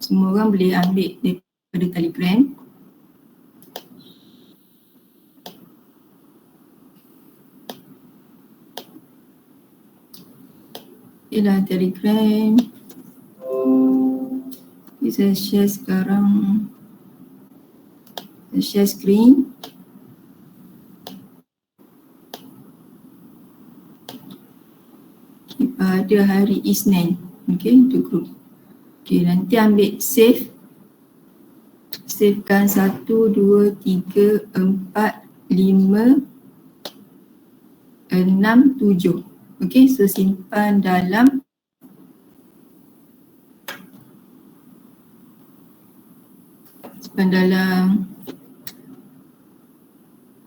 semua orang boleh ambil daripada Telegram. Inilah Telegram. Saya share sekarang. Saya share screen. Pada hari Isnin. Okay, untuk group. Okay, nanti ambil save. Savekan 1, 2, 3, 4, 5, 6, 7. Okay, so simpan dalam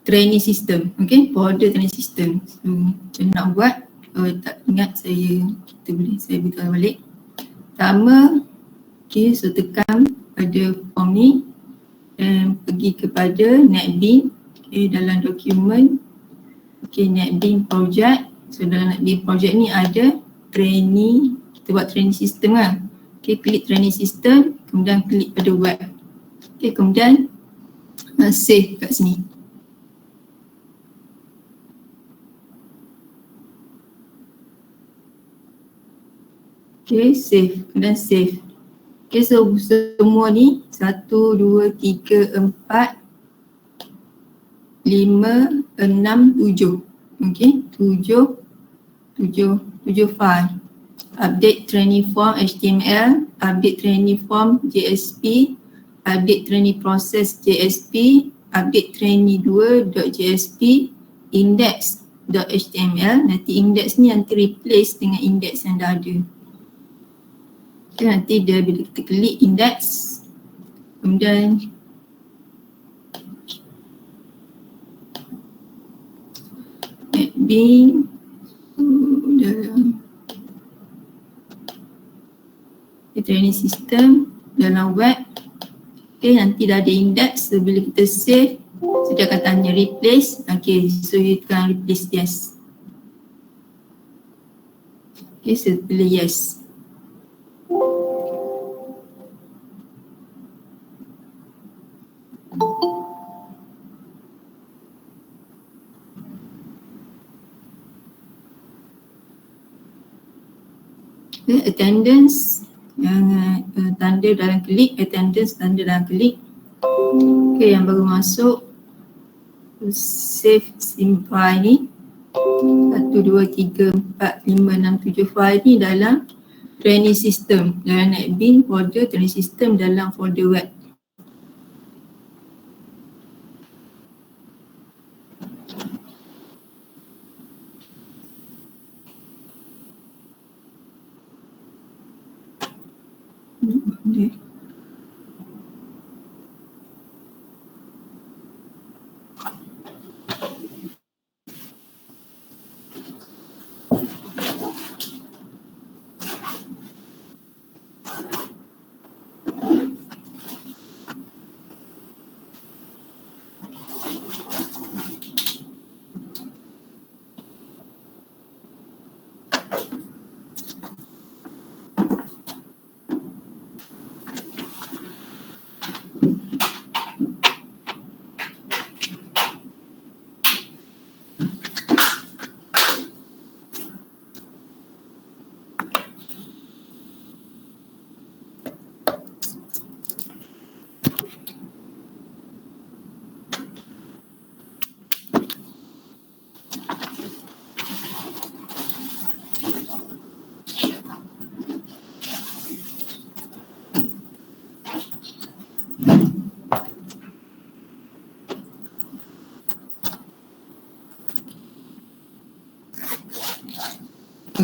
training system. Okay, folder training system. So macam nak buat, tak ingat saya beritahu balik. Pertama, okay, so tekan pada form ni dan pergi kepada NetBeans. Okay, dalam dokumen, okay, NetBeans project. So dalam NetBeans project ni ada training, kita buat training system kan. Okay, klik training system, kemudian klik pada web. Okay, kemudian save kat sini. Okay, save, kemudian save. Okay, so semua ni 1, 2, 3, 4, 5, 6, 7. Okay, 7 file. Update training form HTML, update training form JSP, update training process JSP, update training 2.jsp, index.html. Nanti index ni nanti replace dengan index yang dah ada. Okay, nanti dia bila kita klik index, kemudian NetBeans dalam training system dalam web. Okay, nanti dah ada index. So bila kita save, so dia akan tanya replace. Okay, so you can replace yes. Okay, so pilih yes. Okay, attendance yang tanda dalam klik, attendance tanda dalam klik. Okay, yang baru masuk save file ni 1, 2, 3, 4, 5, 6, 7 file ni dalam training system, dalam NetBeans folder training system dalam folder web.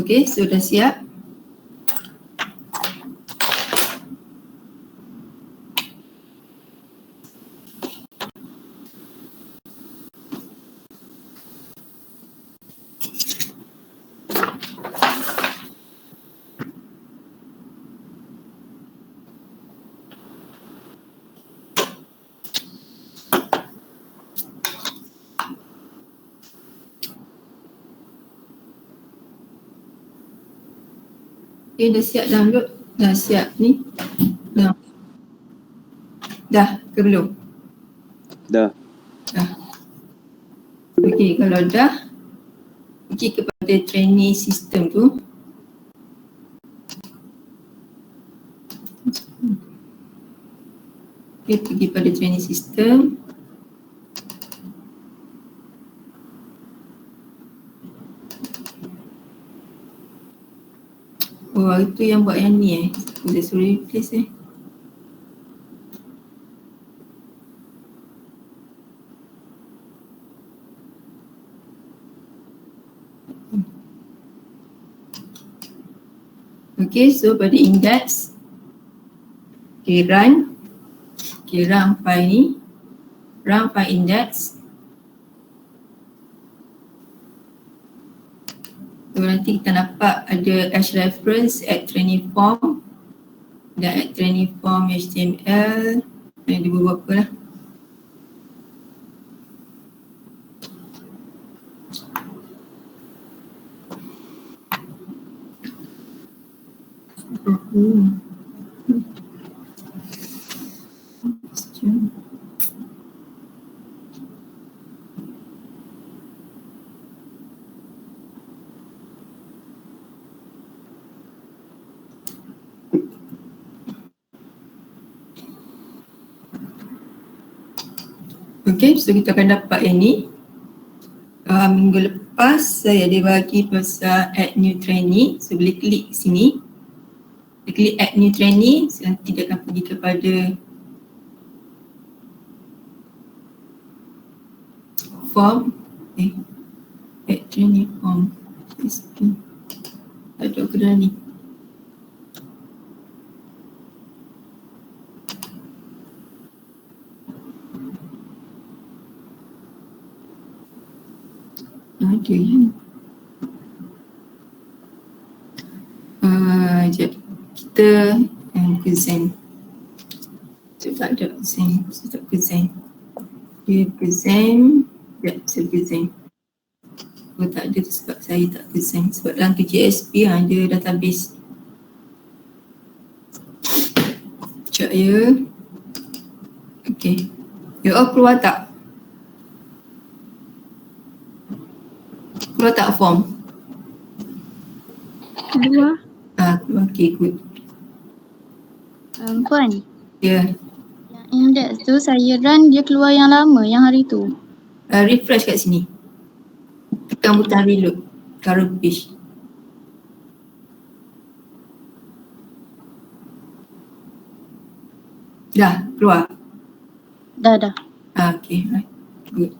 Okay, sudah siap. Okay, dah siap download, dah siap ni. Dah. Dah ke belum? Dah. Dah. Okey, kalau dah, pergi kepada training system tu. Okey, pergi pada training system. Oh, itu yang buat yang ni Saya suruh replace Okay, so pada index, okay, run file ni, run file index. So nanti kita dapat ada hash reference at training form dan at training form HTML yang ada beberapa lah. Okay, so kita akan dapat yang ni. Minggu lepas saya ada bagi pasal add new trainee. So boleh klik sini. Kita klik add new trainee, so nanti dia akan pergi kepada form. Okay, add trainee form. Ada ke dalam ni? Ada ya. Sekejap. Kita buka Zen. Sekejap, tak ada Zen. Saya tak buka Zen. Dia buka Zen. Sekejap, saya buka Zen. Kalau tak ada tu sebab saya tak buka Zen. Sebab dalam KJSP ada database. Sekejap ya. Okay. You all keluar tak? Keluar tak form? Keluar. Keluar. Okay, good. Puan, Ya. yang index tu saya run dia keluar yang lama, yang hari tu. Refresh kat sini. Tekan butang reload. Current page. Dah, keluar? Dah. Okay, right. Good.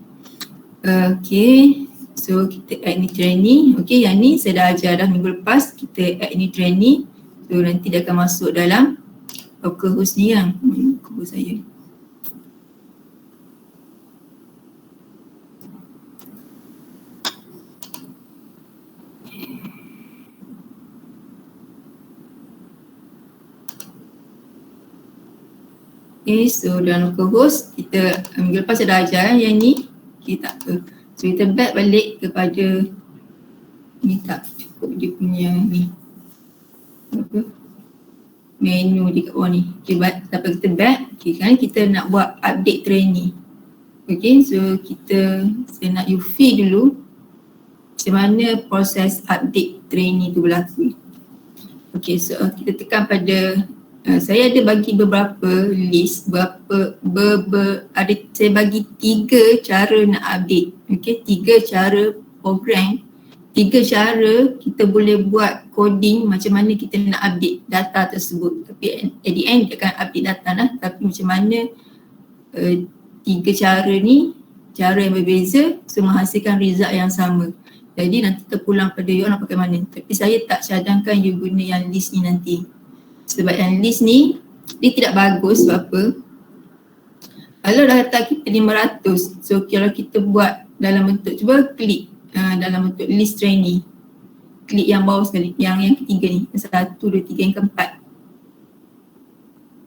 Okay. So kita add new trainee. Okay, yang ni saya dah ajar dah minggu lepas. Kita add new trainee. So nanti dia akan masuk dalam localhost ni yang localhost saya. Okay, so dalam localhost kita minggu lepas saya dah ajar yang ni. Okay, tak apa. So kita back balik kepada ni, tak cukup dia punya ni apa menu di kat bawah ni. Okay, dapat kita back. Okay, sekarang kita nak buat update trainee. Okay, so saya nak you feel dulu macam mana proses update trainee tu berlaku. Okay, so kita tekan pada saya ada bagi beberapa list, saya bagi 3 cara nak update. Okay, 3 cara program, 3 cara kita boleh buat coding macam mana kita nak update data tersebut. Tapi at the end dia akan update data lah, tapi macam mana 3 cara ni, cara yang berbeza, so menghasilkan result yang sama. Jadi nanti terpulang pada you nak pakai mana. Tapi saya tak cadangkan you guna yang list ni nanti. Sebab yang list ni dia tidak bagus. Sebab apa? Kalau data kita 500, so kalau kita buat dalam bentuk, cuba klik dalam bentuk list trainee. Klik yang bawah sekali, yang ketiga ni, yang 1, 2, 3, yang keempat.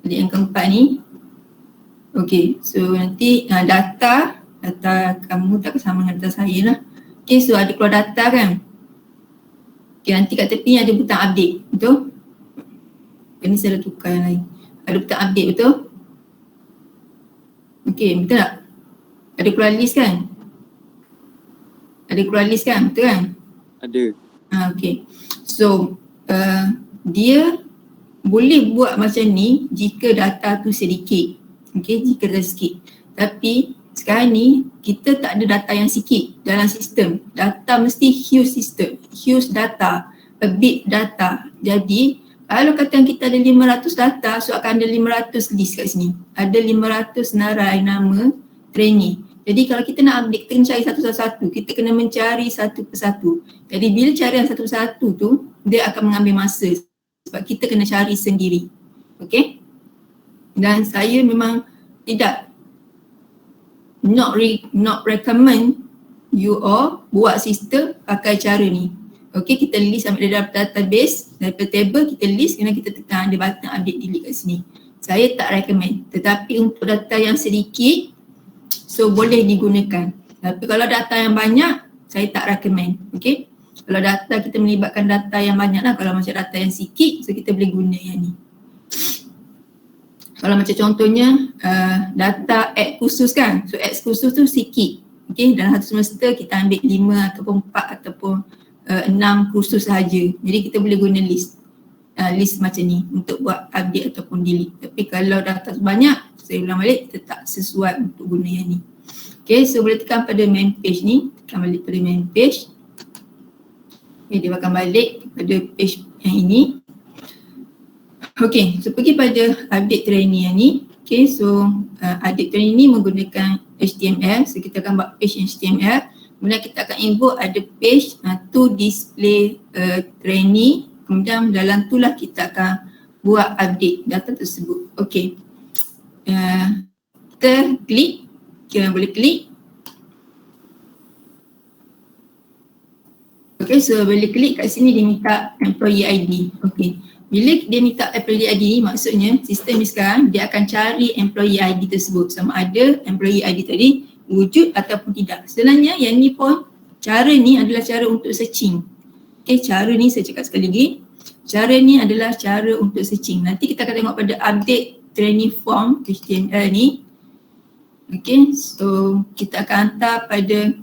Klik yang keempat ni. Okay, so nanti data kamu tak sama dengan data saya lah. Okay, so ada keluar data kan. Okay, nanti kat tepi ada butang update, betul? Ini saya dah tukar yang lain. Ada butang update, betul? Okay, betul tak? Ada keluar list kan? Ada keluar list kan? Betul kan? Ada. Okay. So, dia boleh buat macam ni jika data tu sedikit. Okay, jika data sikit. Tapi sekarang ni kita tak ada data yang sikit dalam sistem. Data mesti huge system, huge data, a big data. Jadi kalau kata kita ada 500 data, so akan ada 500 list kat sini. Ada 500 narai nama trainee. Jadi kalau kita nak update, kita kena cari satu-satu. Kita kena mencari satu persatu. Jadi bila cari yang satu-satu tu, dia akan mengambil masa sebab kita kena cari sendiri. Okay? Dan saya memang tidak not recommend you all buat sistem pakai cara ni. Okay, kita list sampai dalam database, daripada table kita list, kena kita tekan ada button update delete kat sini. Saya tak recommend. Tetapi untuk data yang sedikit, so boleh digunakan. Tapi kalau data yang banyak, saya tak recommend. Okay. Kalau data kita melibatkan data yang banyak lah. Kalau macam data yang sikit, so kita boleh guna yang ni. Kalau macam contohnya data X khusus kan. So X khusus tu sikit. Okay. Dalam satu semester kita ambil 5 ataupun 4 ataupun 6 kursus sahaja. Jadi kita boleh guna list. List macam ni untuk buat update ataupun delete. Tapi kalau data banyak, saya ulang balik, kita tak sesuai untuk guna yang ni. Okay, so boleh tekan pada main page ni, tekan balik pada main page. Okay, dia akan balik pada page yang ini. Okay, so pergi pada update trainee yang ni. Okay, so update trainee ni menggunakan HTML. So kita akan buat page HTML. Kemudian kita akan input ada page to display trainee. Kemudian dalam tu lah kita akan buat update data tersebut. Okay. Kita klik, kita boleh klik. Okay, so boleh klik kat sini dia minta employee ID. Okay. Bila dia minta employee ID ni maksudnya sistem ni sekarang dia akan cari employee ID tersebut. Sama ada employee ID tadi wujud ataupun tidak. Sebenarnya yang ni pun cara ni adalah cara untuk searching. Okay, cara ni saya cakap sekali lagi. Cara ni adalah cara untuk searching. Nanti kita akan tengok pada update trainee form HTML ni. Okay, so kita akan hantar pada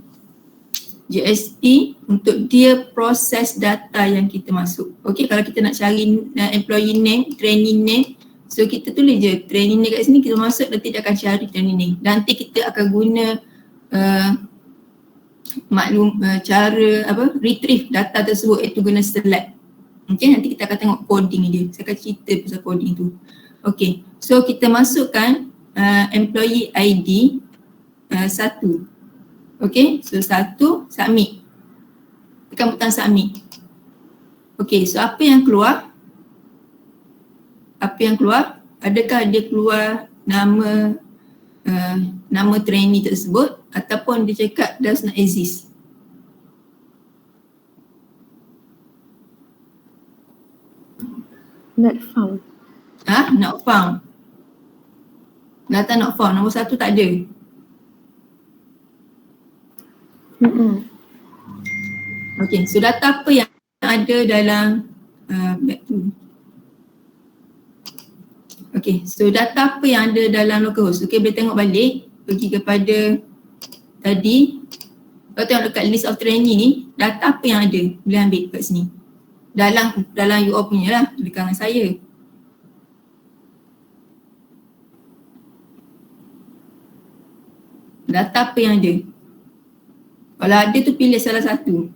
JSP untuk dia proses data yang kita masuk. Okay, kalau kita nak cari employee name, trainee name, so kita tulis je trainee name kat sini, kita masuk nanti dia akan cari trainee name. Nanti kita akan guna cara retrieve data tersebut iaitu guna select. Okay, nanti kita akan tengok coding dia. Saya akan cerita pasal coding tu. Okay, so kita masukkan employee ID 1. Okay, so 1 submit. Tekan butang submit. Okay, so apa yang keluar? Apa yang keluar? Adakah dia keluar nama nama trainee tersebut ataupun dia cakap does not exist? Not found. Not found. Data not found. Nombor 1 tak ada. Okay, so data apa yang ada dalam back to. Okay, so data apa yang ada dalam localhost? Okay, boleh tengok balik. Pergi kepada tadi. Kalau tengok dekat list of trainee ni, data apa yang ada? Boleh ambil kat sini. Dalam you all punya lah, di kalangan saya. Data apa yang ada? Kalau ada tu pilih salah satu.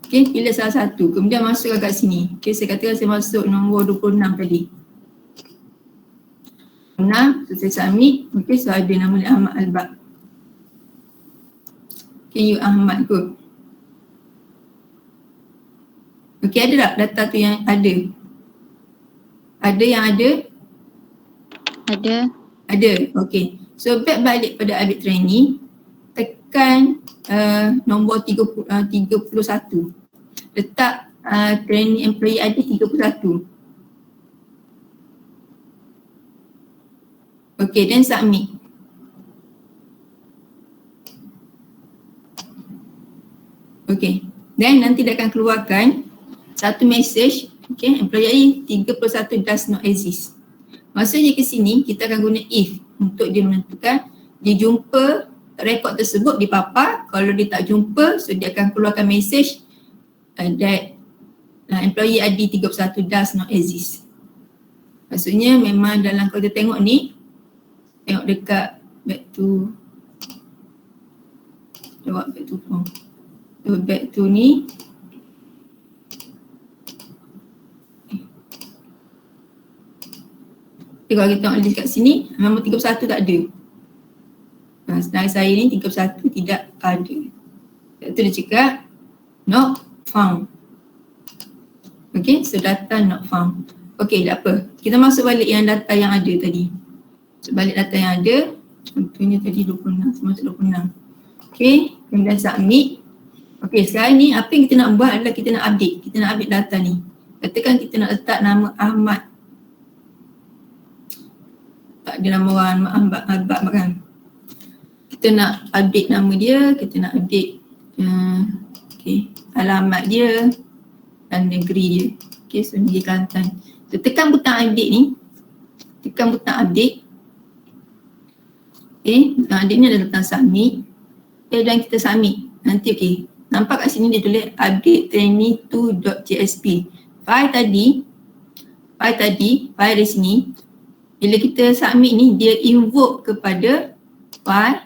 Okay, pilih salah satu. Kemudian masukkan kat sini. Okay, saya katakan saya masuk nombor 26 tadi. 6, so saya submit. Okay, so ada nama dia Ahmad Albak. Okay, you Ahmad kot. Okay, ada tak data tu yang ada? Ada yang ada? Ada. Ada, okay. So back balik pada update trainee. Tekan nombor 31. Letak trainee employee ID 31. Okay, then submit. Okay, then nanti dia akan keluarkan satu message. Okay, employee ID 31 does not exist. Maksudnya ke sini kita akan guna if untuk dia menentukan dia jumpa rekod tersebut di papa. Kalau dia tak jumpa, so dia akan keluarkan message that employee ID 31 does not exist. Maksudnya memang dalam kalau kita tengok ni, tengok dekat back to form. So back to ni, kalau kita tengok list kat sini, nombor 31 tak ada. Sedangkan saya ni 31 tidak ada. Itu dia cakap not found. Okay, so data not found. Okay, tak apa. Kita masuk balik yang data yang ada tadi. So balik data yang ada, contohnya tadi 26, masuk 26. Okay, kemudian submit. Okay, sekarang ni apa yang kita nak buat adalah kita nak update. Kita nak update data ni. Katakan kita nak letak nama Ahmad. Tak ada nama orang Ahmad kan. Kita nak update nama dia, kita nak update alamat dia dan negeri dia. Okay, so negeri Kelantan. So tekan butang update ni. Tekan butang update. Okay, butang update ni ada butang submit. Okay, dan kita submit. Nanti nampak kat sini dia tulis update trainee2.jsp. File tadi di sini. Bila kita submit ni, dia invoke kepada file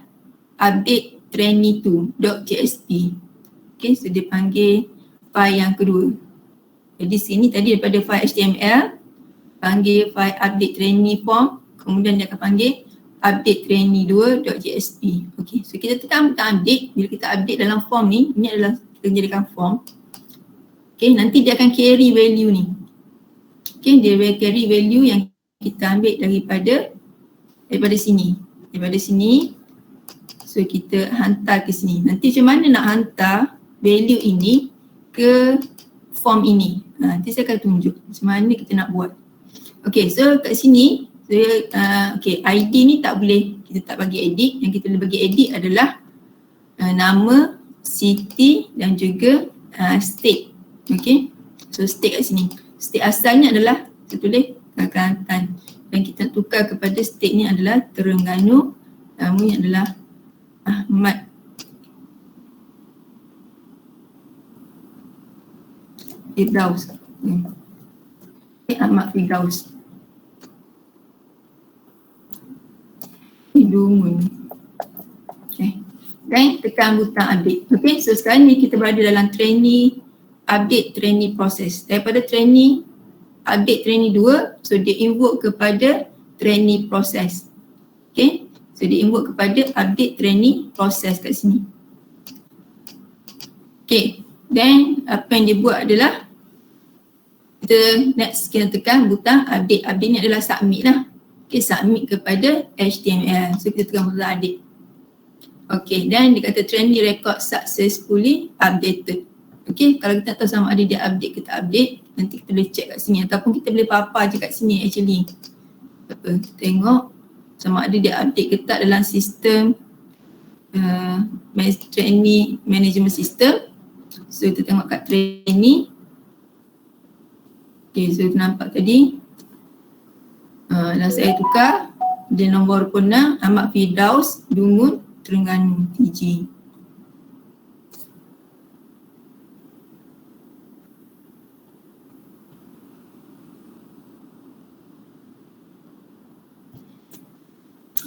update trainee2.jsp. Okay, so dia panggil file yang kedua. Jadi sini tadi daripada file HTML, panggil file update trainee form, kemudian dia akan panggil update trainee2.jsp. Okay, so kita tekan butang update. Bila kita update dalam form ni, ini adalah kita jadikan form. Okay, nanti dia akan carry value ni. Okay, dia will carry value yang kita ambil daripada sini. Daripada sini, so kita hantar ke sini. Nanti macam mana nak hantar value ini ke form ini. Nanti saya akan tunjuk macam mana kita nak buat. Okay, so kat sini, ID ni tak boleh, kita tak bagi edit. Yang kita boleh bagi edit adalah nama, city dan juga state. Okay, so state kat sini. State asalnya adalah kita tulis Kelantan dan kita tukar kepada state ni adalah Terengganu, namanya adalah Ahmad Firdaus. Ahmad Firdaus. Hidungun. Okay. Dan tekan butang update. Okay, so sekarang ni kita berada dalam trainee update trainee process. Daripada trainee update trainee 2, so dia invoke kepada trainee process. Okay, so dia invoke kepada update trainee process kat sini. Okay, then apa yang dia buat adalah kita tekan butang update. Update ni adalah submit lah. Okay, submit kepada HTML. So kita tekan butang update. Okay, dan dia kata trainee record successfully updated. Okay, kalau kita tak tahu sama ada dia update ke tak update, nanti kita boleh check kat sini ataupun kita boleh papa je kat sini actually. Tengok sama ada dia update ke tak dalam sistem trainee management system. So kita tengok kat trainee. Okay, so kita nampak tadi dan saya tukar dia nombor puna Ahmad Firdaus Dungun Terengganu TG.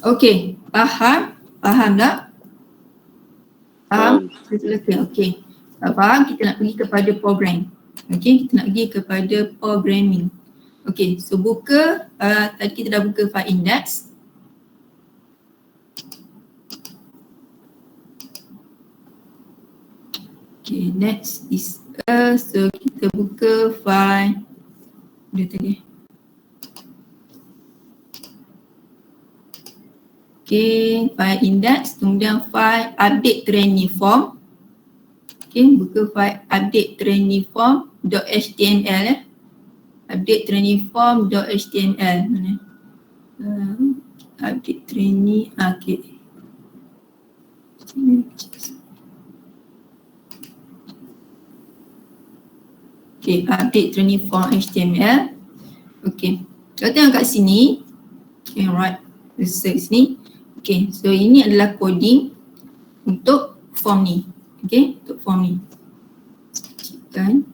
Okey, faham tak? Faham? Okey. Faham, kita nak pergi kepada program. Okey, kita nak pergi kepada programming. Okey, so buka, tadi kita dah buka file index. Okey, next is so kita buka file dia tadi. Okay, file index, kemudian file update trainee form. Okay, buka file update trainee form.html update trainee form.html mana? Update trainee, okay. Okay, update trainee form HTML. Okay, kalau tengok kat sini, Okay, right. Search ni. Okay, so ini adalah coding untuk form ni. Okay, untuk form ni. Kan?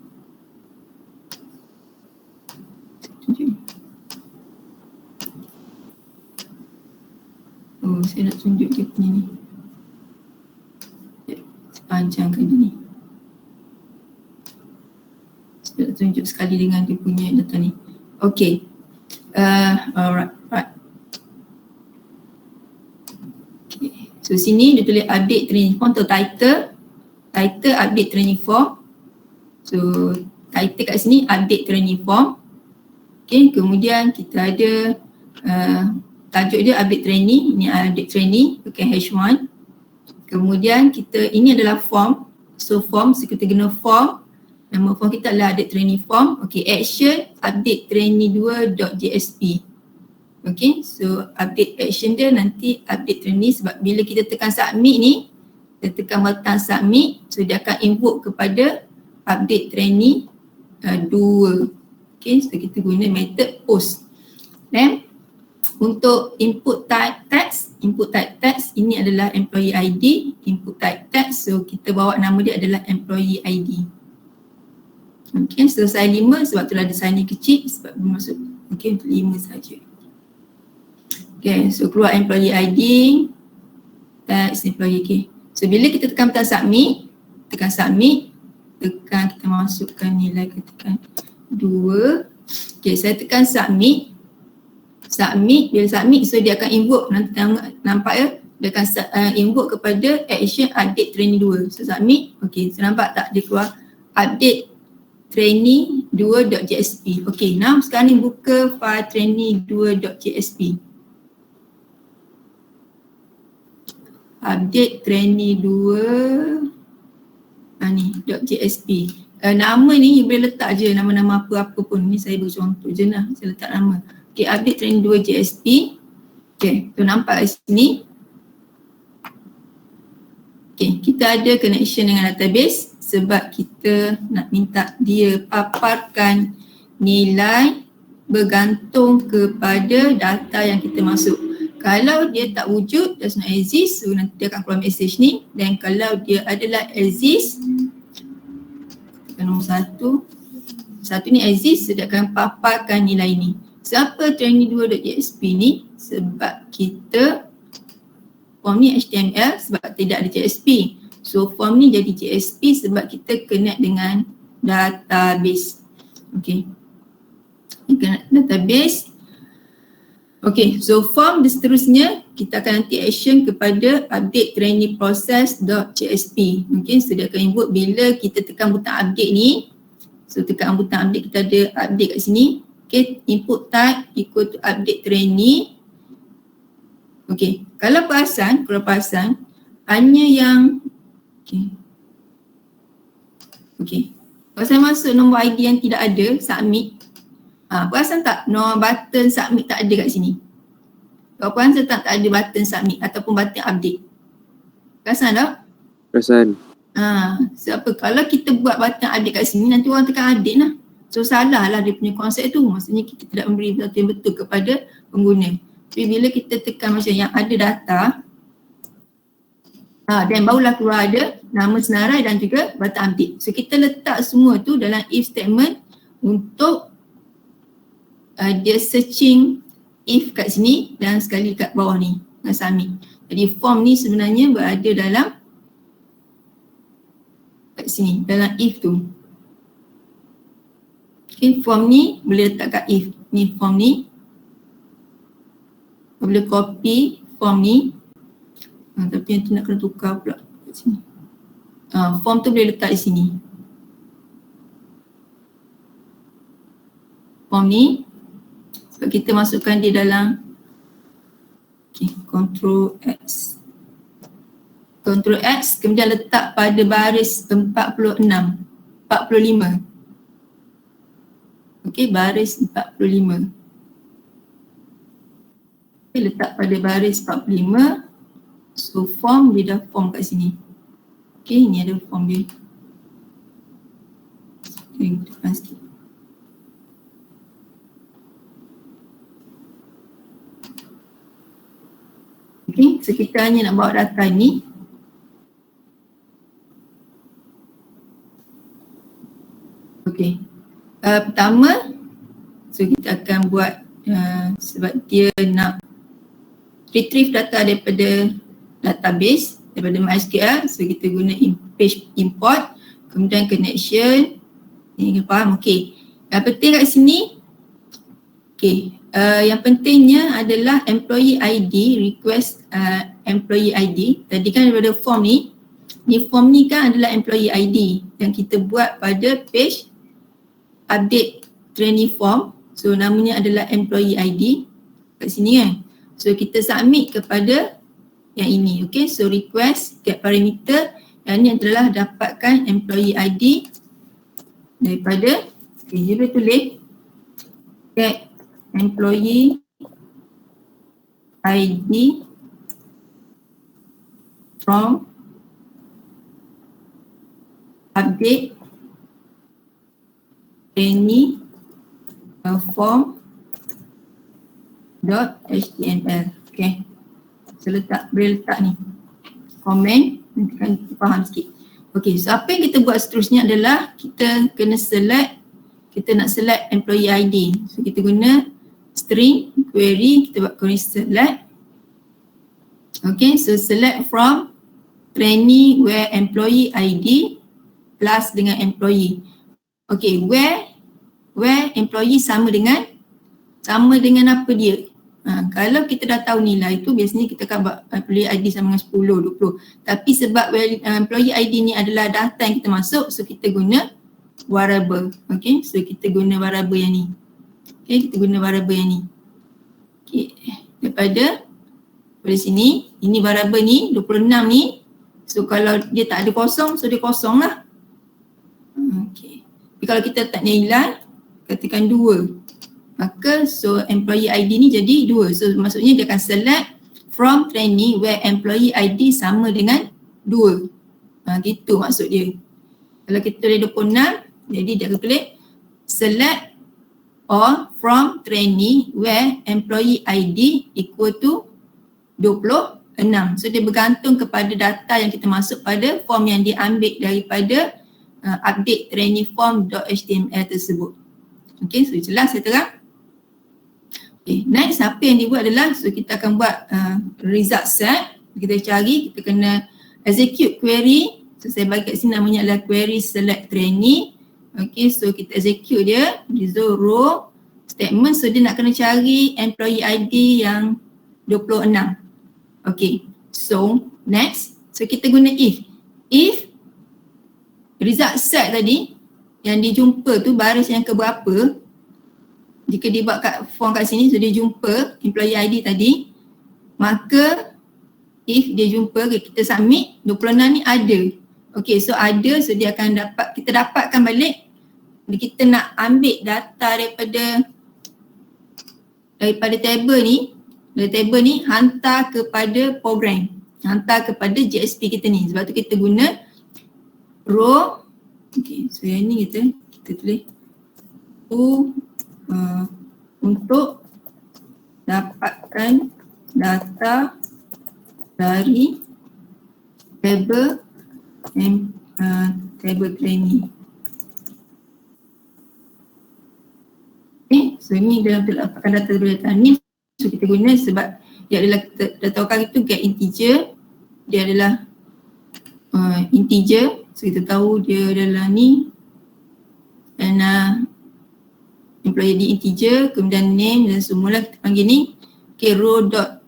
Oh, saya nak tunjuk dia punya ni. Panjangkan dia ni. Saya nak tunjuk sekali dengan dia punya data ni. Okay. Alright. Okay. So sini dia tulis update training form atau title. Title update training form. So title kat sini update training form. Okay, kemudian kita ada tajuk dia update training. Ini update training pakai H1. Kemudian ini adalah form. So form, so kita guna form. Nama form kita adalah update training form. Okay, action update training 2.jsp. Okay, so update action dia nanti update training sebab bila kita tekan submit ni, kita tekan butang submit, so dia akan invoke kepada update training 2. Okay, so kita guna method post. Then untuk input type text ini adalah employee ID, input type text, so kita bawa nama dia adalah employee ID. Okay, selesai 5 sebab tu ada sign kecil sebab belum masuk. Okay, untuk 5 saja. Okay, so keluar employee ID, text employee. Okay, so bila kita tekan butang submit, tekan kita masukkan nilai, kita tekan 2. Okay, saya tekan submit, bila submit so dia akan invoke, nanti nampak ya, dia akan invoke kepada action update training 2. So submit, okay, so nampak tak dia keluar update training 2.jsp. Okay, now sekarang ni buka file training 2.jsp. Update training 2 ni .jsp. Nama ni boleh letak je nama-nama apa-apa pun. Ni saya bercontoh je lah, saya letak nama. Okay, update training 2 JSP. Okay, tu nampak kat sini. Okay, kita ada connection dengan database sebab kita nak minta dia paparkan nilai bergantung kepada data yang kita masuk. Kalau dia tak wujud, does not exist, so nanti dia akan keluar message ni. Dan kalau dia adalah exist, nombor 1 ni exist, so dia akan paparkan nilai ni. Siapa training 2.jsp ni? Sebab kita form ni HTML sebab tidak ada JSP. So form ni jadi JSP sebab kita connect dengan database. Okay, connect database. Okay, so form seterusnya kita akan nanti action kepada update training process.jsp. Okay, so dia akan input bila kita tekan butang update ni. So tekan butang update, kita ada update kat sini. Okay, input type equal to update training. Okay, kalau perasan hanya yang okay, kalau saya masuk nombor ID yang tidak ada, submit. Perasan tak no button submit tak ada kat sini? Kalau perasan tak ada button submit ataupun button update? Perasan tak? Perasan. Sebab kalau kita buat button update kat sini, nanti orang tekan update lah. So salah lah dia punya konsep tu. Maksudnya kita tidak memberi data yang betul kepada pengguna. Tapi bila kita tekan macam yang ada data, dan barulah keluar ada nama senarai dan juga button update. So kita letak semua tu dalam if statement untuk dia searching if kat sini dan sekali kat bawah ni dengan submit. Jadi form ni sebenarnya berada dalam kat sini, dalam if tu. Okay, form ni boleh letak kat if. Ni form ni. Boleh copy form ni. Tapi nanti nak kena tukar pula kat sini. Form tu boleh letak di sini. Form ni. Sebab kita masukkan dia dalam Ctrl X. Ctrl X kemudian letak pada baris 45. Okey, baris 45. Okay, letak pada baris 45. So form dia dah form kat sini. Okey, ni ada form dia. Okay, depan sikit. Okay, so kita hanya nak bawa data ni. Okay, pertama, so kita akan buat sebab dia nak retrieve data daripada database, daripada MySQL, so kita guna page import, kemudian connection, ni faham? Okay, yang penting kat sini, okay, yang pentingnya adalah employee ID, request employee ID. Tadi kan daripada form ni form ni kan adalah employee ID yang kita buat pada page update trainee form. So namanya adalah employee ID kat sini kan. So kita submit kepada yang ini. Okay, so request get parameter yang ni adalah dapatkan employee ID daripada, okay, dia boleh tulis get employee ID from update trainee form .html. Okay, so boleh letak ni komen, nanti kan faham sikit. Okay, so apa yang kita buat seterusnya adalah kita kena select, kita nak select employee ID. So kita guna string query, kita buat query select. Okay, so select from trainee where employee ID plus dengan employee. Okay, where employee sama dengan apa dia? Kalau kita dah tahu nilai tu, biasanya kita akan buat employee ID sama dengan 10, 20. Tapi sebab employee ID ni adalah data yang kita masuk, so kita guna variable. Okay, so kita guna variable yang ni. Okay, kita guna variable yang ni. Okay, daripada sini, ini variable ni, 26 ni. So kalau dia tak ada kosong, so dia kosong lah. Okay, tapi kalau kita tak nilai, katakan 2. Maka so employee ID ni jadi 2. So maksudnya dia akan select from trainee where employee ID sama dengan 2. Gitu maksud dia. Kalau kita tulis 26, jadi dia akan tulis select all from trainee where employee ID equal to 26. So dia bergantung kepada data yang kita masuk pada form yang diambil daripada update trainee form.html tersebut. Okay, so jelas saya terang? Okay, next apa yang dibuat adalah, so kita akan buat result set. Kita cari, kita kena execute query. So saya bagi kat sini namanya adalah query select trainee. Okay, so kita execute dia, result row statement. So dia nak kena cari employee ID yang 26. Okay, so next, so kita guna if result set tadi yang dia jumpa tu baris yang keberapa, jika dia buat kat form kat sini, so dia jumpa employee ID tadi, maka if dia jumpa, kita submit 26 ni ada. Okay, so ada, so dia akan dapat, kita dapatkan balik. Kita nak ambil data daripada table ni, dari table ni hantar kepada program, hantar kepada JSP kita ni. Sebab tu kita guna row. Okay, so yang ni kita tulis untuk dapatkan data dari table trainee. Okay, so ini dia dapatkan data dari data ni. So kita guna sebab dia adalah, data orang itu get integer, dia adalah integer. So kita tahu dia adalah ni, dan employee ID integer, kemudian name dan semula kita panggil ni. Okay, row dot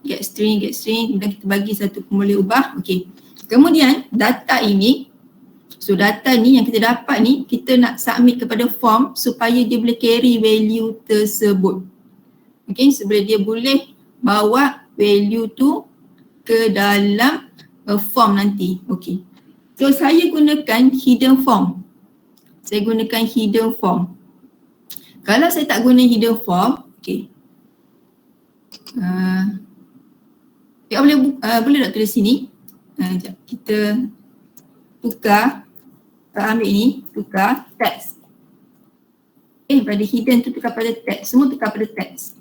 get string, kemudian kita bagi satu formulir ubah. Okay, kemudian data ini, so data ni yang kita dapat ni, kita nak submit kepada form supaya dia boleh carry value tersebut. Okay, sebab dia boleh bawa value tu ke dalam form nanti. Okay, so saya gunakan hidden form. Kalau saya tak guna hidden form, okay, boleh tak tulis sini? Sekejap, kita tukar, kita ambil ni, tukar text. Okay, pada hidden tu tukar pada text, semua tukar pada text.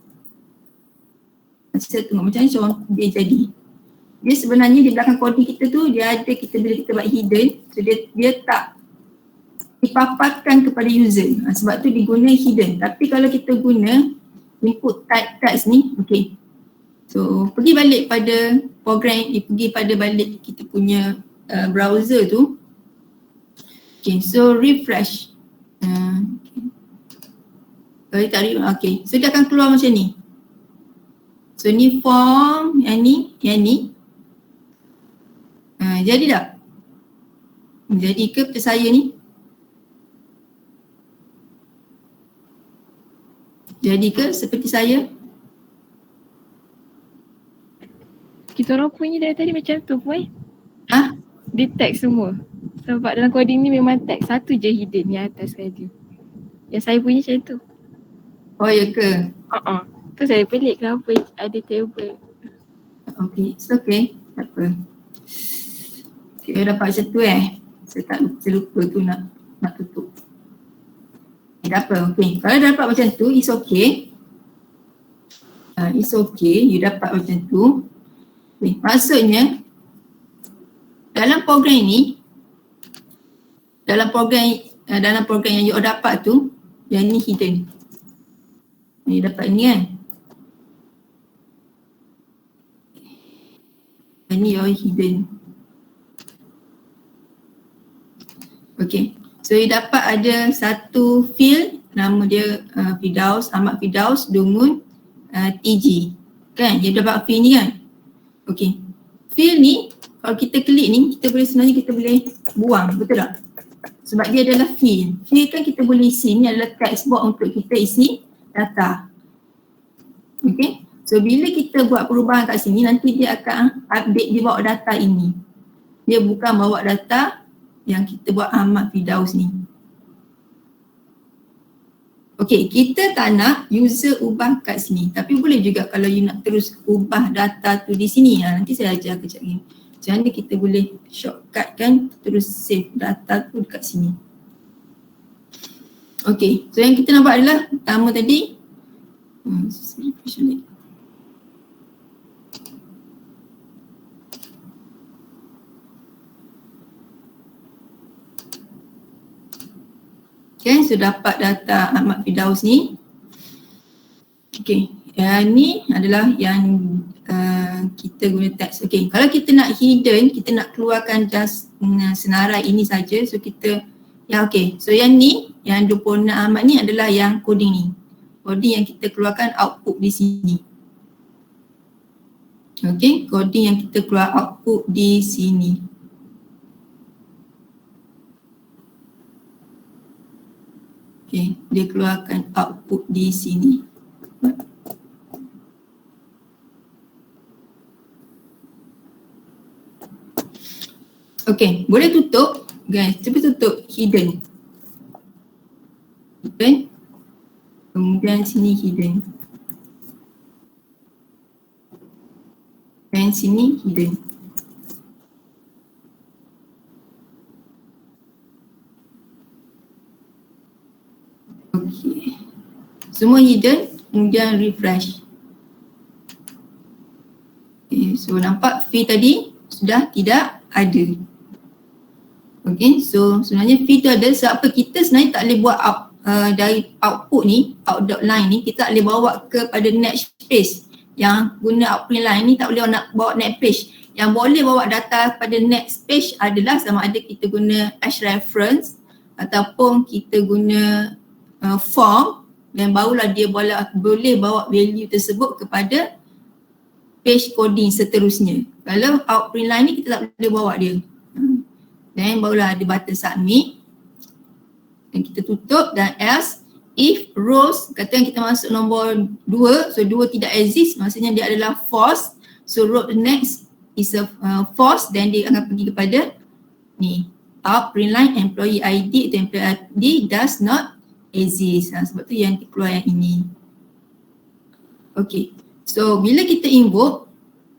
Saya tengok macam mana contoh dia jadi. Dia sebenarnya di belakang coding kita tu dia ada, kita bila kita buat hidden, so dia tak dipaparkan kepada user. Sebab tu diguna hidden. Tapi kalau kita guna input type text ni, okay. So pergi balik pada program, pergi pada balik kita punya browser tu. Okay, so refresh. Kalau tak refresh, okay. So dia akan keluar macam ni. So ni form, yang ni. Jadi tak? Jadi ke pada saya ni? Jadi ke seperti saya? Kita orang punya dari tadi macam tu pun Ha? dia text semua. Sebab dalam coding ni memang text, satu je hidden yang atas tadi. Yang saya punya macam tu. Oh ya ke? Tu saya pelik kenapa ada table. Okay, it's okay. Tak apa. Okay, dapat macam tu Saya lupa tu nak tutup. Tak apa, okay. Kalau dapat macam tu, it's okay. It's okay, you dapat macam tu. Okay. Maksudnya, dalam program ni, dalam program yang you dapat tu, yang ni hidden. You dapat ni kan? Ini your hidden. Okay. So you dapat ada satu field, nama dia Firdaus, Ahmad Firdaus, Dungun, TG. Kan? Dia dapat field ni kan? Okay. Field ni, kalau kita klik ni, sebenarnya kita boleh buang, betul tak? Sebab dia adalah field. Field kan kita boleh isi, ni adalah text box untuk kita isi data. Okay. So bila kita buat perubahan kat sini, nanti dia akan update dia bawa data ini. Dia bukan bawa data yang kita buat Ahmad Firdaus ni. Okay, kita tak nak user ubah kat sini. Tapi boleh juga kalau you nak terus ubah data tu di sini. Nanti saya ajar kejap lagi. Macam mana kita boleh shortcut kan, terus save data tu dekat sini. Okay, so yang kita nak buat adalah pertama tadi. Okay, so dapat data Ahmad Firdaus ni. Okay, yang ni adalah yang kita guna teks. Okay, kalau kita nak hidden, kita nak keluarkan just senarai ini saja. So kita, okay. So yang ni, yang 26 Ahmad ni adalah yang coding ni. Coding yang kita keluarkan output di sini. Okay, coding yang kita keluar output di sini. Okay, dia keluarkan output di sini. Okay, boleh tutup. Guys, cuba tutup hidden. Okay. Kemudian sini hidden. Dan sini hidden. Okay. Semua hidden, kemudian refresh. Okay, so nampak fee tadi sudah tidak ada. Okay, so sebenarnya fee tu ada sebab apa kita sebenarnya tak boleh buat dari output ni, out.line ni, kita tak boleh bawa kepada next page. Yang guna output line ni tak boleh nak bawa next page. Yang boleh bawa data pada next page adalah sama ada kita guna hash reference ataupun kita guna form, dan barulah dia boleh bawa value tersebut kepada page coding seterusnya. Kalau output line ni kita tak boleh bawa dia. Dan barulah ada button submit. Dan kita tutup dan else if rows, katakan kita masuk nombor 2, so 2 tidak exist, maksudnya dia adalah false. So row next is a false, then dia akan pergi kepada ni out print line employee ID, employee ID does not exist. Sebab tu yang keluar yang ini. Okay, so bila kita invoke,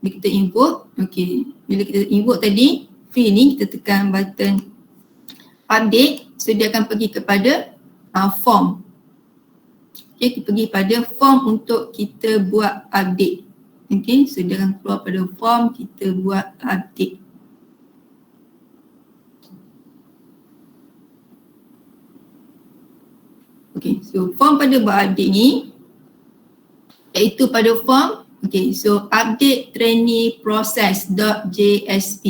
okay, bila kita invoke tadi field ni, kita tekan button update, so dia akan pergi kepada form. Okay, kita pergi pada form untuk kita buat update. Okay, so dia akan keluar pada form, kita buat update. Okay, so form pada buat update ni iaitu pada form, okay, so update trainee process.jsp.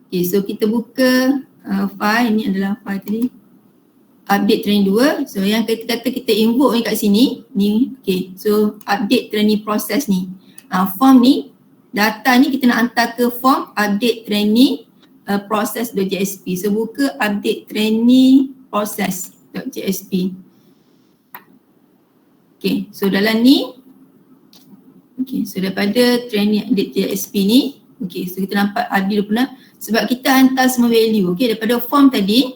Okay, so kita buka file, ni adalah file tadi, update trainee 2. So yang kita kata kita invoke ni kat sini, ni, okay, so update trainee process ni. Form ni, data ni kita nak hantar ke form update trainee process.jsp. So buka update trainee process.jsp. Okay, so dalam ni, okay, so daripada trainee update.jsp ni, okay, so kita nampak ID 26 sebab kita hantar semua value, okay, daripada form tadi.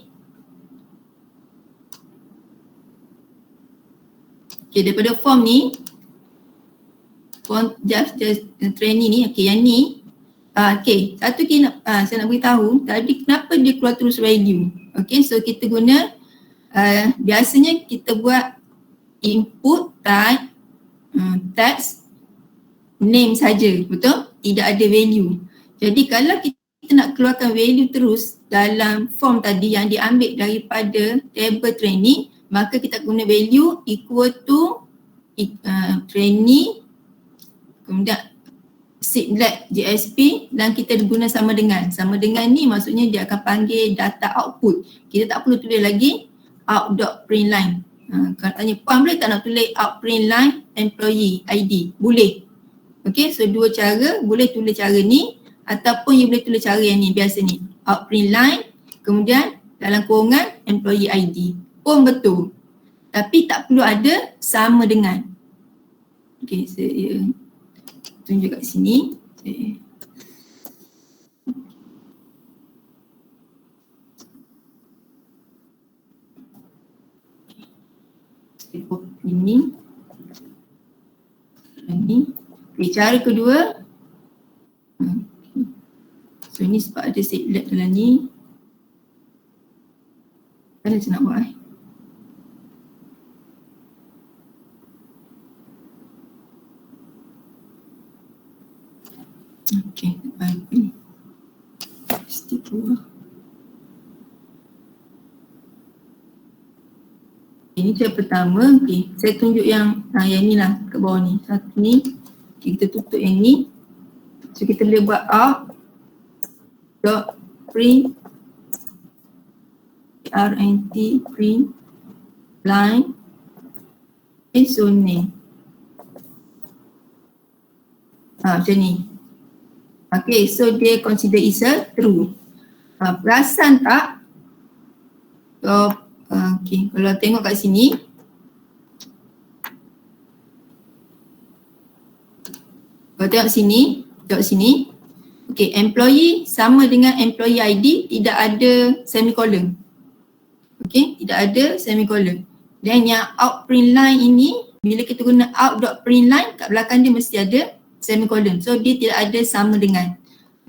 Okay, daripada form ni, form just trainee ni, okay, yang ni, okay, satu saya nak beritahu tadi kenapa dia keluar terus value. Okay, so kita guna, biasanya kita buat input type text name saja, betul? Tidak ada value. Jadi kalau kita nak keluarkan value terus dalam form tadi yang diambil daripada table trainee, maka kita guna value equal to trainee, kemudian seedlet JSP, dan kita guna sama dengan ni maksudnya dia akan panggil data output. Kita tak perlu tulis lagi out.println. Kalau tanya puan boleh tak nak tulis out.println employee ID? Boleh. Okay, so dua cara, boleh tulis cara ni ataupun you boleh tulis cara yang ni, biasa ni, out.println, kemudian dalam kurungan employee ID pun betul, tapi tak perlu ada sama dengan. Okay, saya tunjuk kat sini. Ini. Okay, cara kedua. So ini sebab ada seedlet dalam ni. Mana saya nak buat Okay, baik ni. Mesti keluar. Ini cara pertama, okay. Saya tunjuk yang ni lah kat bawah ni. Satu ni, okay, kita tutup yang ni. So kita boleh buat out dot print print line so name. Macam ni. Okay, so dia consider is a true. Perasan tak? So, okay, kalau tengok kat sini, kalau tengok sini, okay, employee sama dengan employee ID, tidak ada semicolon. Okay, tidak ada semicolon. Dan yang out.println ini, bila kita guna out.println, kat belakang dia mesti ada semicolon. So dia tidak ada sama dengan.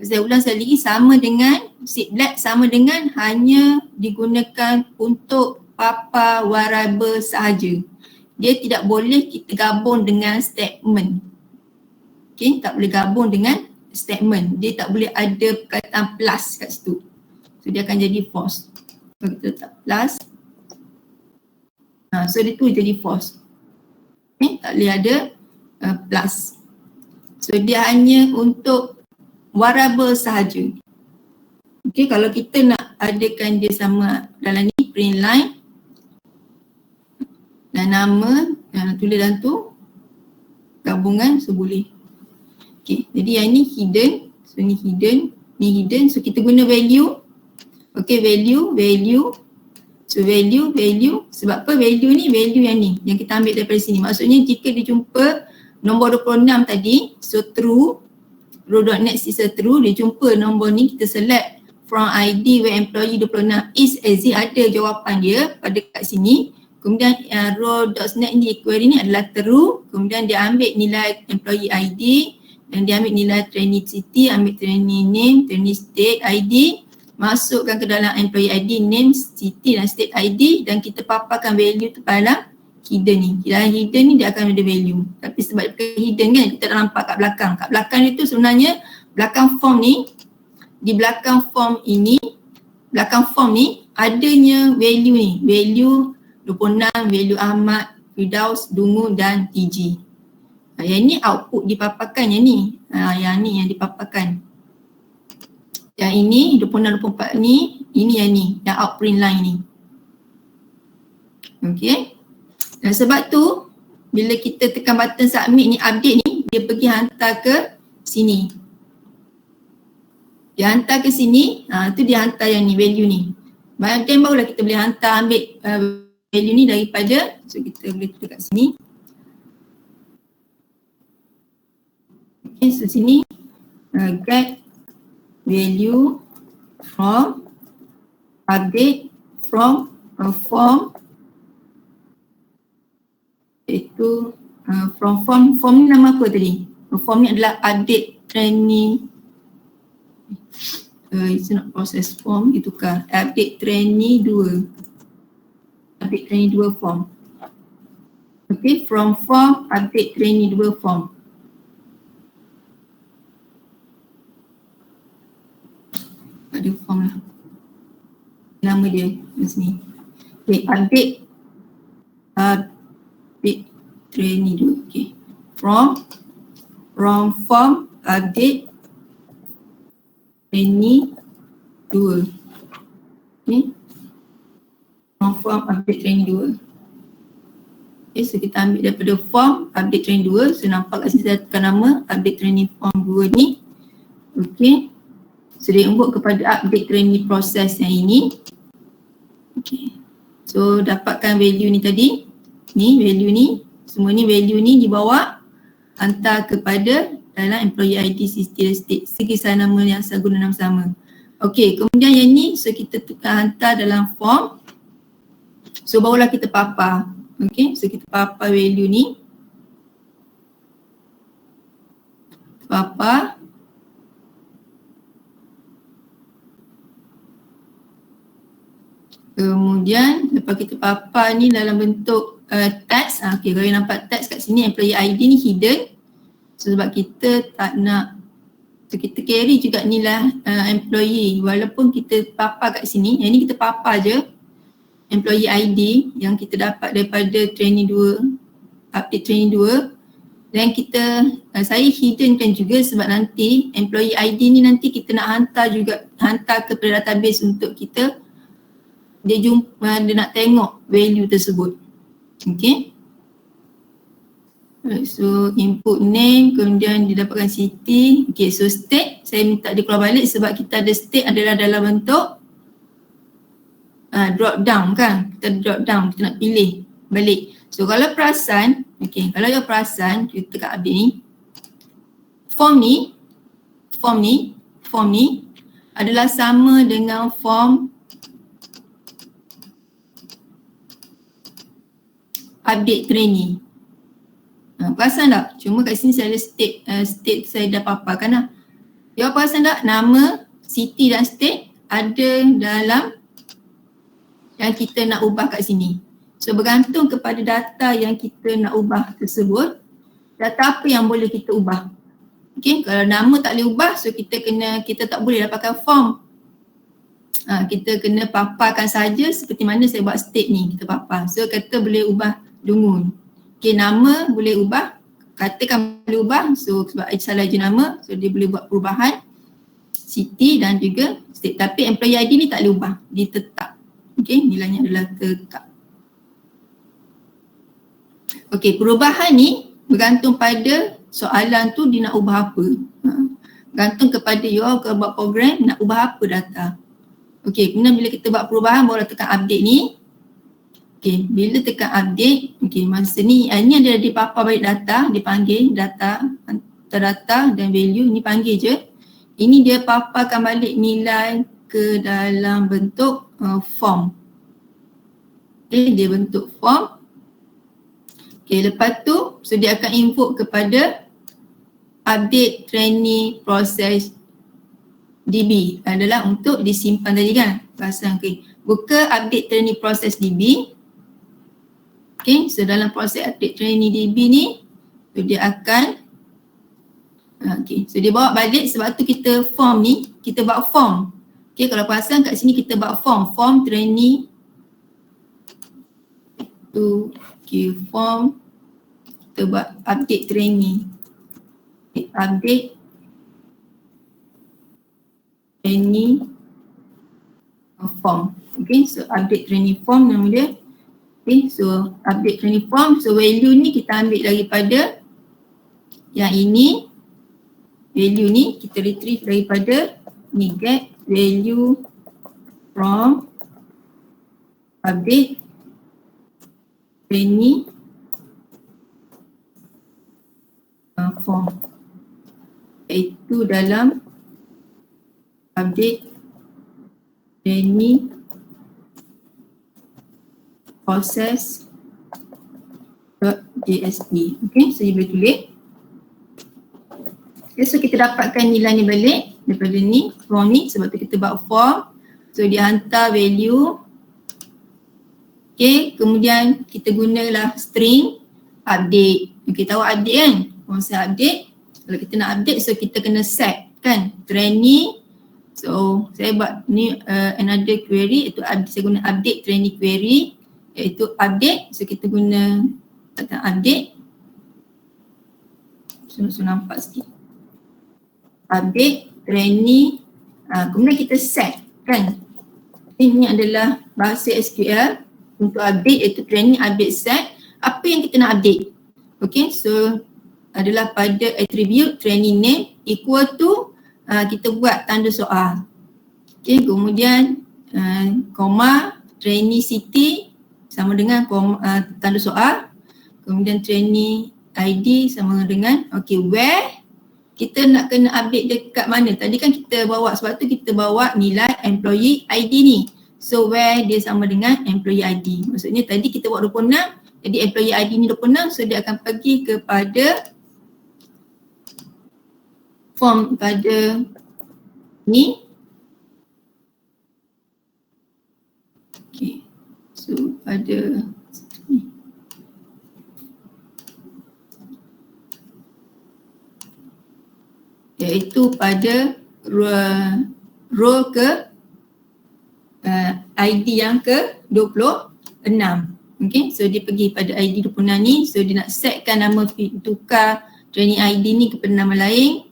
Saya ulang sekali lagi, sama dengan, seedlet sama dengan hanya digunakan untuk papa variable sahaja. Dia tidak boleh kita gabung dengan statement. Okay, tak boleh gabung dengan statement. Dia tak boleh ada perkataan plus kat situ. So dia akan jadi false. Kalau kita letak plus, so dia tu jadi false. Okay, tak boleh ada plus. So dia hanya untuk variable sahaja. Okay, kalau kita nak adakan dia sama dalam ni, print line dan nama, tulis dalam tu gabungan, so boleh. Okay, jadi yang ni hidden, so ni hidden, ni hidden, so kita guna value. Okay, value, so value, sebab apa value ni, value yang ni, yang kita ambil daripada sini. Maksudnya jika dia jumpa nombor 26 tadi, so true, row.next is a true, dia jumpa nombor ni, kita select from ID where employee 26 is exit, ada jawapan dia pada kat sini. Kemudian row.next ni, query ni adalah true, kemudian dia ambil nilai employee ID dan dia ambil nilai trainee city, ambil trainee name, trainee state ID, masukkan ke dalam employee ID, name, city dan state ID, dan kita paparkan value tu pada hidden ni. Dalam hidden ni dia akan ada value. Tapi sebab dia hidden kan, kita tak nampak kat belakang. Kat belakang itu sebenarnya belakang form ni, di belakang form ini, belakang form ni adanya value ni. Value 26, value Ahmad, Firdaus, Dungu dan TG. Yang ni output dipaparkan yang ni. Yang ni yang dipaparkan. Yang ini 26, 24 ni, ini yang ni, yang outprint line ni. Okay. Dan sebab tu bila kita tekan button submit ni, update ni, dia pergi hantar ke sini. Dia hantar ke sini, tu dia hantar yang ni, value ni. Dan barulah kita boleh hantar ambil value ni daripada, so kita boleh tulis kat sini. Okay, so sini get value from update from form, iaitu from form ni nama apa tadi? Form ni adalah update trainee, it's not process form, ditukar update trainee 2, update trainee 2 form. Okay, from form update trainee 2 form. Ada form lah, nama dia di sini. Okay, update trainee 2. Okay, from form update trainee 2. Okay, from form update trainee 2. Okay, so kita ambil daripada form update trainee 2. So nampak kat sini saya tekan nama update trainee form 2 ni. Okay, so dia input kepada update trainee proses yang ini. Okay, so dapatkan value ni tadi, ni value ni, semua ni value ni dibawa hantar kepada dalam employee ID state, sekisar nama yang guna nama sama. Okay, kemudian yang ni, so kita tukar hantar dalam form. So barulah kita papar. Okay, so kita papar value ni, papar. Kemudian lepas kita papar ni dalam bentuk text. Okay, kalau yang nampak text kat sini, employee ID ni hidden. So sebab kita tak nak, so kita carry juga ni lah employee, walaupun kita papar kat sini. Yang ni kita papar je employee ID yang kita dapat daripada trainee 2, update trainee 2. Dan kita, saya hiddenkan juga sebab nanti employee ID ni nanti kita nak hantar juga, hantar kepada database untuk kita, dia jumpa, dia nak tengok value tersebut. Okay. So input name, kemudian dia dapatkan city. Okay, so state saya minta dia keluar balik sebab kita ada state adalah dalam bentuk drop down kan. Kita drop down, kita nak pilih balik. So kalau perasan, okay, kalau you perasan, kita tekan update ni, form ni adalah sama dengan form update trainee. Perasan tak? Cuma kat sini saya ada state saya dah paparkan lah. You perasan tak? Nama, city dan state ada dalam yang kita nak ubah kat sini. So bergantung kepada data yang kita nak ubah tersebut, data apa yang boleh kita ubah. Okay, kalau nama tak boleh ubah, so kita tak boleh dapatkan form. Kita kena paparkan saja seperti mana saya buat state ni, kita papar. So kata boleh ubah Dungun. Okay, nama boleh ubah, katakan boleh ubah, so sebab salah je nama, so dia boleh buat perubahan city dan juga state. Tapi employee ID ni tak boleh ubah, dia tetap. Okay, nilainya adalah tetap. Okay, perubahan ni bergantung pada soalan tu dia nak ubah apa. Bergantung kepada you kalau buat program nak ubah apa data. Okay, kemudian bila kita buat perubahan baru tekan update ni. Okay, bila tekan update, okay, masa ni ada dipapar balik data, dipanggil data, hantar data dan value, ni panggil je. Ini dia paparkan balik nilai ke dalam bentuk form. Okay, dia bentuk form. Okay, lepas tu, so dia akan input kepada update trainee process DB adalah untuk disimpan tadi kan. Pasang, okay. Buka update trainee process DB. Okay, so dalam proses update training DB ni, so dia akan okay, so dia bawa balik sebab tu kita form ni, kita buat form. Okay, kalau perasan kat sini kita buat form trainee tu, okay, form kita buat update trainee. Okay, update trainee form. Okay, so update trainee form nama dia. Okay, so update trainee form, so value ni kita ambil daripada yang ini. Value ni kita retrieve daripada ni, get value from update trainee form, iaitu dalam update trainee process.jsp. Okay, so you boleh tulis. Okay, so kita dapatkan nilai ni balik daripada ni, form ni, sebab tu kita buat form. So dia hantar value. Okay, kemudian kita gunalah string update. Okay, tahu update kan? Konsep update. Kalau kita nak update, so kita kena set kan, trainee. So saya buat ni another query, iaitu saya guna update trainee query, iaitu update. So kita guna kata update. So nampak sikit. Update trainee, kemudian kita set kan. Ini adalah bahasa SQL untuk update, iaitu trainee update set. Apa yang kita nak update? Okay, so adalah pada attribute trainee name equal to kita buat tanda soal. Okay, kemudian koma trainee city sama dengan tanda soal. Kemudian trainee ID sama dengan okay, where kita nak kena update dekat mana. Tadi kan kita bawa, sebab tu kita bawa nilai employee ID ni. So where dia sama dengan employee ID. Maksudnya tadi kita buat 26, jadi employee ID ni 26, so dia akan pergi kepada form pada ni. Okay, so pada ni. Iaitu pada row ke ID yang ke 26. Okay, so dia pergi pada ID 26 ni, so dia nak setkan nama, tukar trainee ID ni kepada nama lain,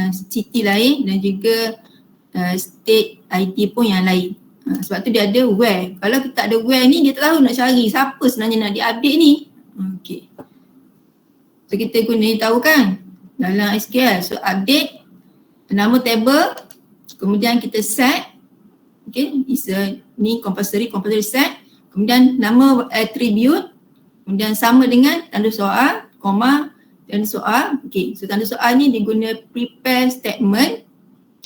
city lain dan juga state ID pun yang lain. Sebab tu dia ada where. Kalau kita tak ada where ni, dia tak tahu nak cari siapa sebenarnya nak di-update ni. Okay, so kita guna ni tahu kan dalam SQL. So update nama table, kemudian kita set. Okay, ni compulsory set. Kemudian nama attribute, kemudian sama dengan tanda soal, koma, tanda soal. Okay, so tanda soal ni dia guna prepare statement.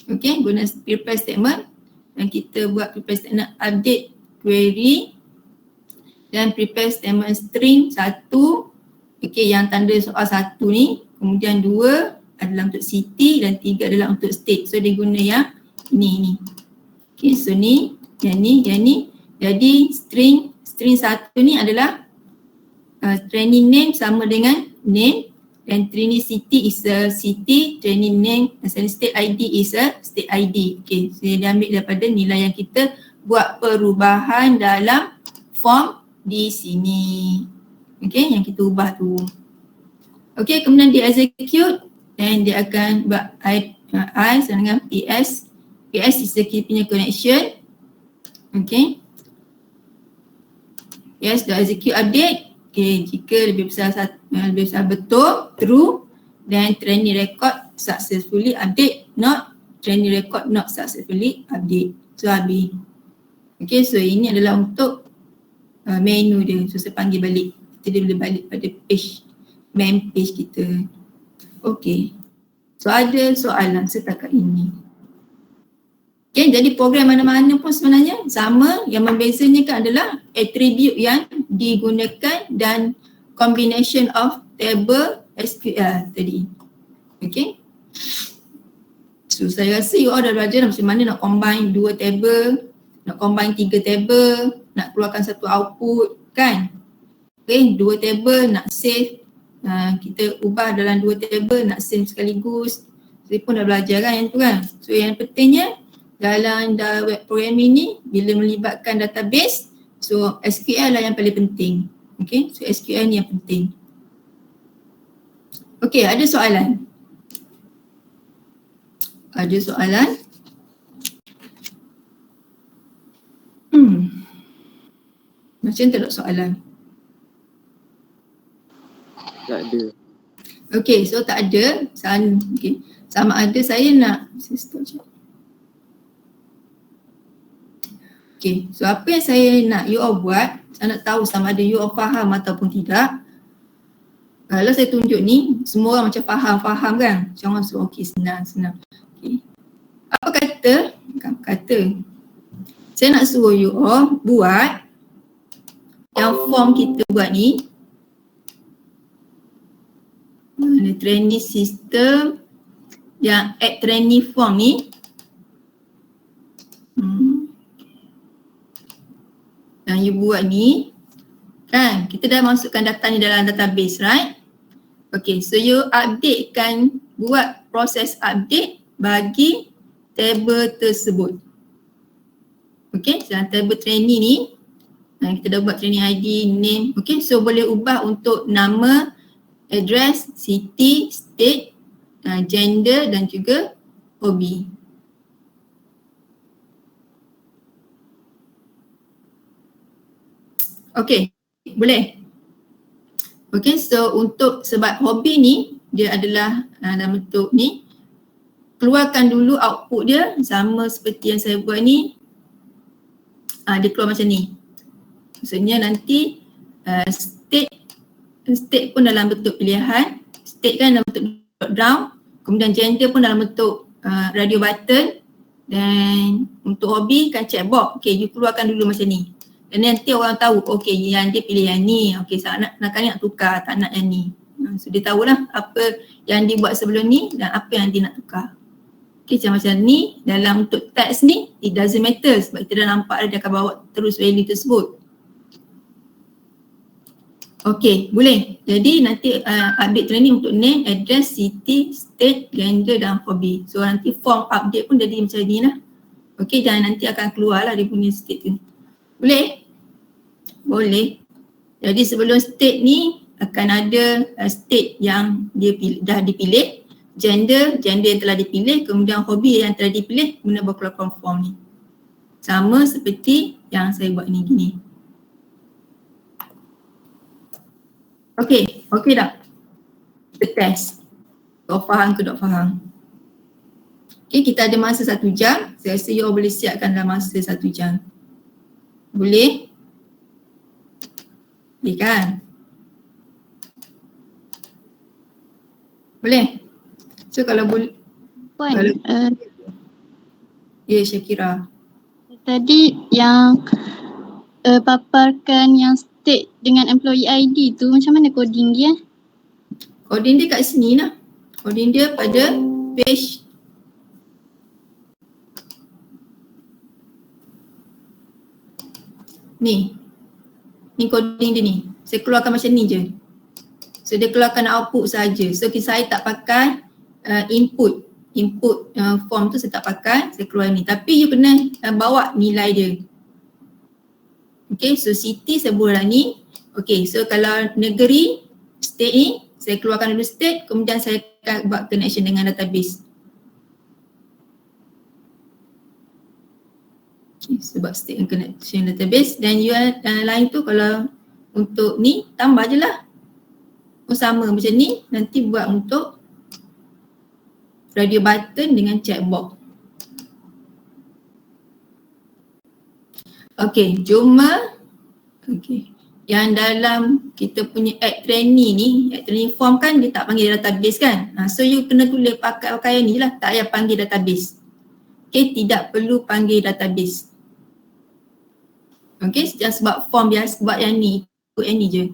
Okay, guna prepare statement. Dan kita buat prepare statement update query. Dan prepare statement string 1. Okay, yang tanda soal 1 ni. Kemudian 2 adalah untuk city dan 3 adalah untuk state. So dia guna yang ni. Okay, so ni, yang ni. Jadi string 1 ni adalah trainee name sama dengan name, dan trainee city is a city, trainee name dan state ID is a state ID. Okay, so dia ambil daripada nilai yang kita buat perubahan dalam form di sini. Okay, yang kita ubah tu. Okay, kemudian dia execute dan dia akan buat I sama dengan PS. PS is the key punya connection. Okay. Yes, dah execute update. Okay, jika lebih besar betul, true, then trainee record successfully update, not trainee record not successfully update. So habis. Okay, so ini adalah untuk menu dia. So saya panggil balik. Jadi boleh balik pada page, main page kita. Okay. So ada soalan setakat ini. Okay, jadi program mana-mana pun sebenarnya sama. Yang membezanya kan adalah attribute yang digunakan dan combination of table SQL tadi. Okay. So saya rasa you all dah belajar macam mana nak combine 2 table, nak combine 3 table, nak keluarkan satu output kan. Okay, 2 table nak save, kita ubah dalam 2 table nak save sekaligus. Saya pun dah belajar kan yang tu kan. So yang pentingnya dalam web programming ni bila melibatkan database, so SQL lah yang paling penting. Okay, so SQL ni yang penting. Okay, ada soalan? Ada soalan? Macam tak ada soalan? Tak ada. Okay, so tak ada. Okay. Sama ada saya nak okay, so apa yang saya nak you all buat, saya nak tahu sama ada you all faham ataupun tidak. Kalau saya tunjuk ni, semua orang macam faham kan? Macam orang suruh, okay, senang. Okay. Apa kata? Saya nak suruh you all buat yang form kita buat ni. Trainee system yang add trainee form ni. Yang you buat ni kan, kita dah masukkan data ni dalam database, right? Okay, so you updatekan, buat proses update bagi table tersebut. Okay, dalam table trainee ni kita dah buat trainee ID, name. Okay, so boleh ubah untuk nama, address, city, state, gender dan juga hobi. Okay, boleh? Okay, so untuk sebab hobi ni dia adalah dalam bentuk ni, keluarkan dulu output dia sama seperti yang saya buat ni. Dia keluar macam ni. Maksudnya nanti state pun dalam bentuk pilihan, state kan dalam bentuk drop down, kemudian gender pun dalam bentuk radio button, dan untuk hobi kan checkbox. Okay, you keluarkan dulu macam ni. Dan nanti orang tahu, okay, yang dia pilih yang ni, okay, nak tukar, tak nak yang ni. So dia tahulah apa yang dia buat sebelum ni dan apa yang dia nak tukar. Okay, macam ni, dalam untuk teks ni, it doesn't matter sebab kita dah nampak dia akan bawa terus value tersebut. Okay, boleh. Jadi nanti update training untuk name, address, city, state, gender dan hobi. So nanti form update pun jadi macam ni lah. Okay, dan nanti akan keluar lah dia punya state tu. Boleh? Boleh. Jadi sebelum state ni akan ada state yang dia dah dipilih, gender yang telah dipilih, kemudian hobi yang telah dipilih, kemudian baru keluar form ni. Sama seperti yang saya buat ni gini. Okay, okay tak? Kita test. Kau faham ke tak faham? Okay, kita ada masa 1 jam. Saya rasa you all boleh siapkan dalam masa 1 jam. Boleh? Boleh kan? Boleh? So kalau boleh. Puan, Ya, Syakira. tadi yang paparkan yang state dengan employee ID tu macam mana coding dia? Coding dia kat sini lah. Coding dia pada page. Ni coding dia ni. Saya keluarkan macam ni je. So dia keluarkan output saja. So saya tak pakai input form tu, saya tak pakai, saya keluar ni. Tapi you kena bawa nilai dia. Okay, so city saya buat ni. Okay, so kalau negeri, state ni, saya keluarkan dulu state, kemudian saya akan buat connection dengan database. Okay, sebab state and connection database, dan you lain tu kalau untuk ni tambah je lah. Sama macam ni, nanti buat untuk radio button dengan checkbox. Okay, cuma yang dalam kita punya add trainee ni, add trainee form kan dia tak panggil database kan. So you kena tulis pakai ni lah, tak payah panggil database. Okay, tidak perlu panggil database. Okay, sebab form biasa buat yang ni, ikut yang ni je.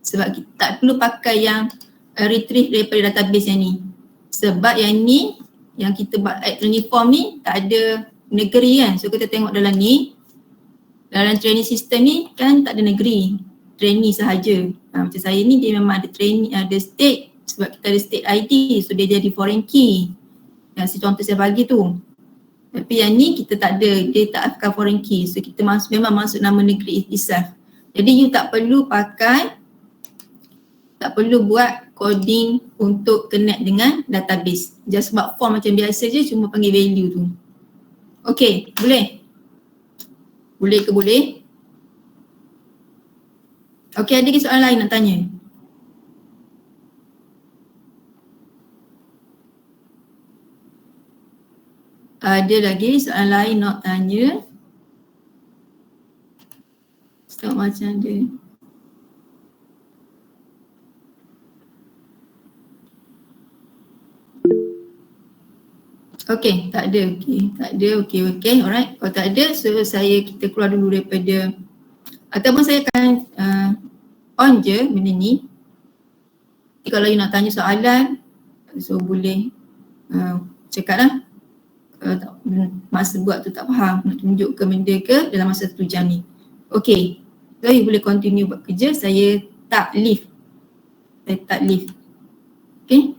Sebab kita tak perlu pakai yang retrieve daripada database yang ni. Sebab yang ni, yang kita buat add trainee form ni tak ada negeri kan. So kita tengok dalam ni, dalam training system ni kan tak ada negeri. trainee sahaja. Macam saya ni dia memang ada trainee, ada state sebab kita ada state ID, so dia jadi foreign key. Yang contoh saya bagi tu. Tapi yang ni kita tak ada, dia tak akan foreign key, so kita memang masuk nama negeri itself. Jadi you tak perlu buat coding untuk connect dengan database. Just buat form macam biasa je, cuma panggil value tu. Okay, boleh? Boleh ke boleh? Okay, ada ke soalan lain nak tanya? Ada lagi soalan lain nak tanya? Stop macam ada. Okay, tak ada. Okay, alright. Kalau tak ada, so kita keluar dulu daripada, ataupun saya akan on je benda ni. Jadi kalau you nak tanya soalan, so boleh cakap lah. Kalau masa buat tu tak faham, nak tunjuk ke benda ke dalam masa 1 jam ni. Okay, so you boleh continue buat kerja, saya tak leave. Okay.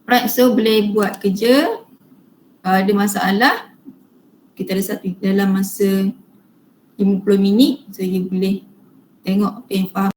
Right, so boleh buat kerja. Ada masalah, kita ada satu dalam masa 50 minit, so you boleh tengok apa yang faham.